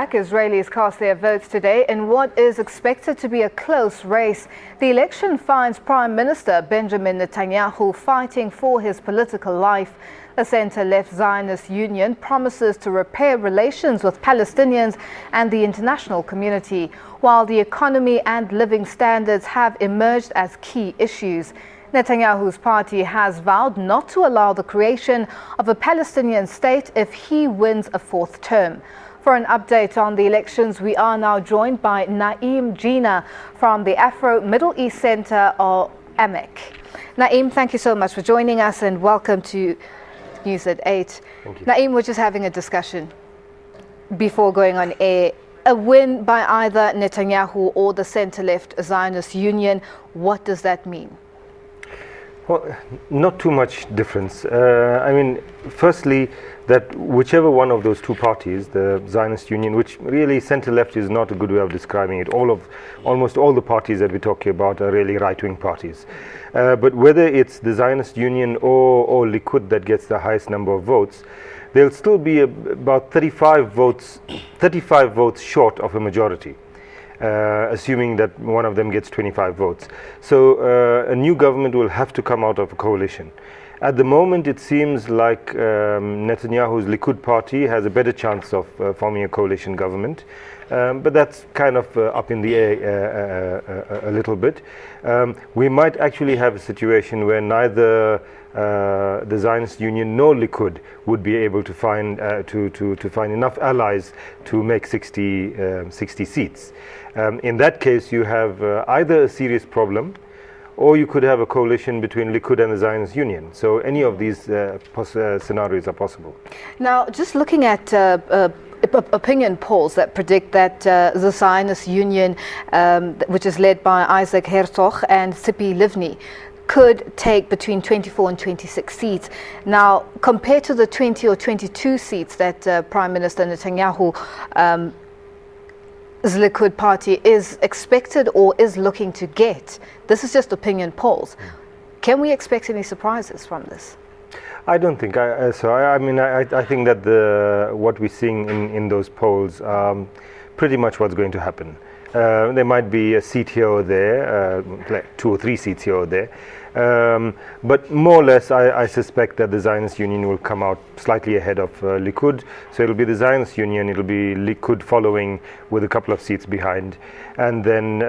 Israelis cast their votes today in what is expected to be a close race. The election finds Prime Minister Benjamin Netanyahu fighting for his political life. The centre-left Zionist Union promises to repair relations with Palestinians and the international community, while the economy and living standards have emerged as key issues. Netanyahu's party has vowed not to allow the creation of a Palestinian state if he wins a fourth term. For an update on the elections, we are now joined by Naeem Jeenah from the Afro-Middle East Center, or AMEC. Naeem, thank you so much for joining us and welcome to News at 8. Thank you. Naeem, we're just having a discussion before going on air. A win by either Netanyahu or the centre-left Zionist Union, what does that mean? Well, not too much difference. Firstly, that whichever one of those two parties, the Zionist Union, which really centre-left is not a good way of describing it. Almost all the parties that we're talking about are really right-wing parties. But whether it's the Zionist Union or Likud that gets the highest number of votes, there'll still be about 35 votes short of a majority. Assuming that one of them gets 25 votes. So a new government will have to come out of a coalition. At the moment, it seems like Netanyahu's Likud party has a better chance of forming a coalition government, but that's kind of up in the air a little bit. We might actually have a situation where neither the Zionist Union nor Likud would be able to find enough allies to make 60 seats. In that case, you have either a serious problem, or you could have a coalition between Likud and the Zionist Union. So any of these scenarios are possible. Now, just looking at opinion polls that predict that the Zionist Union, which is led by Isaac Herzog and Tzipi Livni, could take between 24 and 26 seats. Now, compared to the 20 or 22 seats that Prime Minister Netanyahu's Likud party is expected or is looking to get, this is just opinion polls. Can we expect any surprises from this? I don't think I think that what we're seeing in those polls pretty much what's going to happen. There might be a seat here or there, like 2 or 3 seats here or there. But more or less, I suspect that the Zionist Union will come out slightly ahead of Likud. So it'll be the Zionist Union, it'll be Likud following with a couple of seats behind. And then,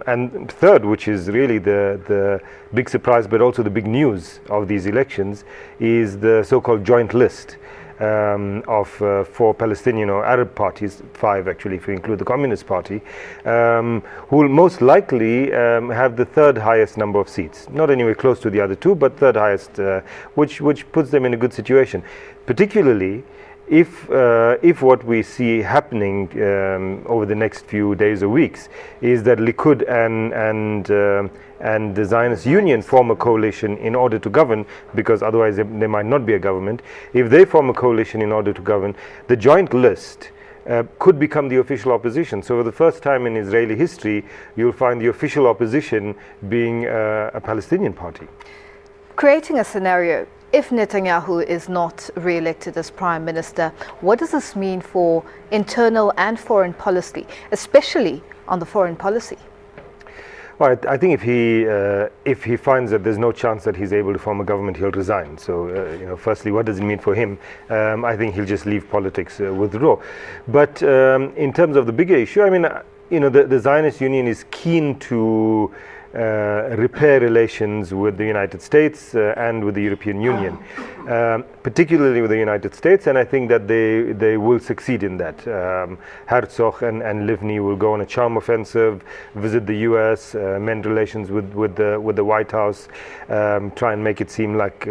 and third, which is really the big surprise, but also the big news of these elections, is the so-called joint list. Of 4 Palestinian or Arab parties, 5 actually if you include the Communist Party, who will most likely have the third highest number of seats. Not anywhere close to the other 2, but third highest, which puts them in a good situation. Particularly if what we see happening over the next few days or weeks is that Likud and the Zionist Union form a coalition in order to govern, because otherwise there might not be a government. If they form a coalition in order to govern, the joint list could become the official opposition. So for the first time in Israeli history, you'll find the official opposition being a Palestinian party. Creating a scenario, if Netanyahu is not re-elected as Prime Minister, what does this mean for internal and foreign policy, especially on the foreign policy? Well, I think if he finds that there's no chance that he's able to form a government, he'll resign. So, firstly, what does it mean for him? I think he'll just leave politics, withdraw. But in terms of the bigger issue, the Zionist Union is keen to repair relations with the United States and with the European Union, particularly with the United States, and I think that they will succeed in that. Herzog and Livni will go on a charm offensive, visit the US, mend relations with the White House, try and make it seem like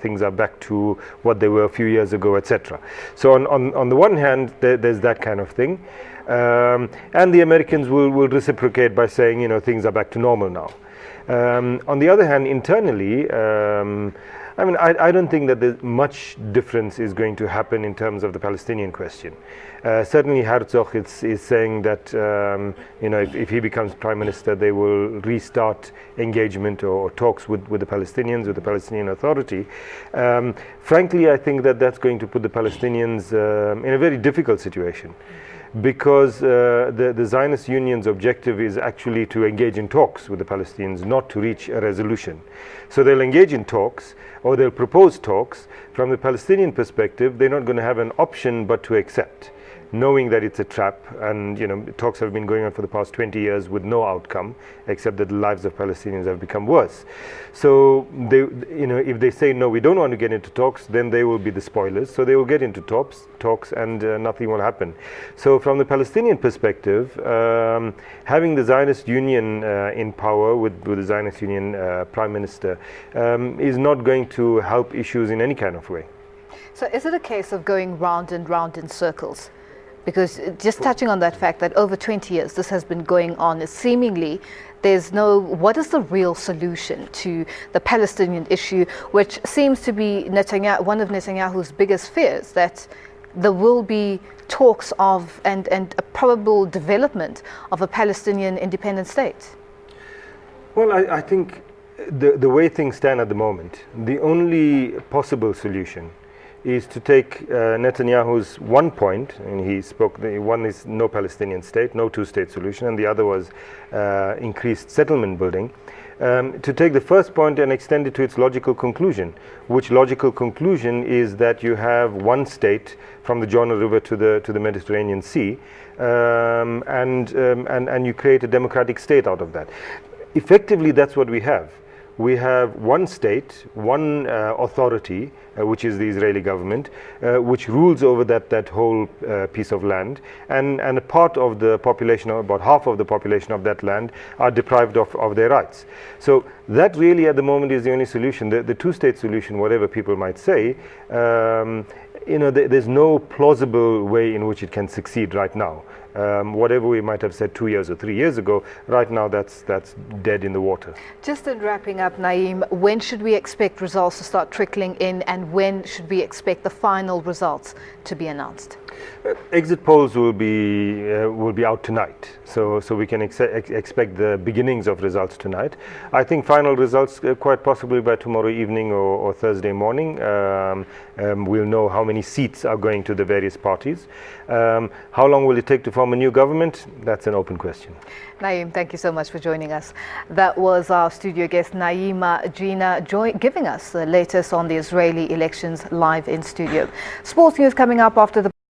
things are back to what they were a few years ago, etc. So on the one hand, there's that kind of thing. And the Americans will reciprocate by saying, things are back to normal now. On the other hand, internally, I mean, I don't think that much difference is going to happen in terms of the Palestinian question. Certainly Herzog is saying that if he becomes Prime Minister, they will restart engagement or talks with the Palestinians, with the Palestinian Authority. Frankly, I think that that's going to put the Palestinians in a very difficult situation, because the Zionist Union's objective is actually to engage in talks with the Palestinians, not to reach a resolution. So they'll engage in talks, or they'll propose talks. From the Palestinian perspective, they're not going to have an option but to accept, knowing that it's a trap, and talks have been going on for the past 20 years with no outcome, except that the lives of Palestinians have become worse. So they, if they say no, we don't want to get into talks, then they will be the spoilers. So they will get into talks, and nothing will happen. So from the Palestinian perspective, having the Zionist Union in power with the Zionist Union Prime Minister is not going to help issues in any kind of way. So is it a case of going round and round in circles? Because just touching on that fact that over 20 years this has been going on, seemingly what is the real solution to the Palestinian issue, which seems to be one of Netanyahu's biggest fears, that there will be talks of and a probable development of a Palestinian independent state? Well, I think the way things stand at the moment, the only possible solution is to take Netanyahu's one point, and he spoke, one is no Palestinian state, no two-state solution, and the other was increased settlement building, to take the first point and extend it to its logical conclusion, which logical conclusion is that you have one state from the Jordan River to the Mediterranean Sea, and you create a democratic state out of that. Effectively, that's what we have. We have one state, one authority, which is the Israeli government, which rules over that whole piece of land, and a part of the population, about half of the population of that land, are deprived of their rights. So that really at the moment is the only solution. The two-state solution, whatever people might say, there's no plausible way in which it can succeed right now. Whatever we might have said 2 years or 3 years ago, right now that's dead in the water. Just in wrapping up, Naeem, when should we expect results to start trickling in, and when should we expect the final results to be announced? Exit polls will be out tonight, so we can expect the beginnings of results tonight. I think final results quite possibly by tomorrow evening or Thursday morning. We'll know how many seats are going to the various parties. How long will it take to form a new government? That's an open question. Naeem, thank you so much for joining us. That was our studio guest, Naeem Jeenah, giving us the latest on the Israeli elections live in studio. Sports news coming up after the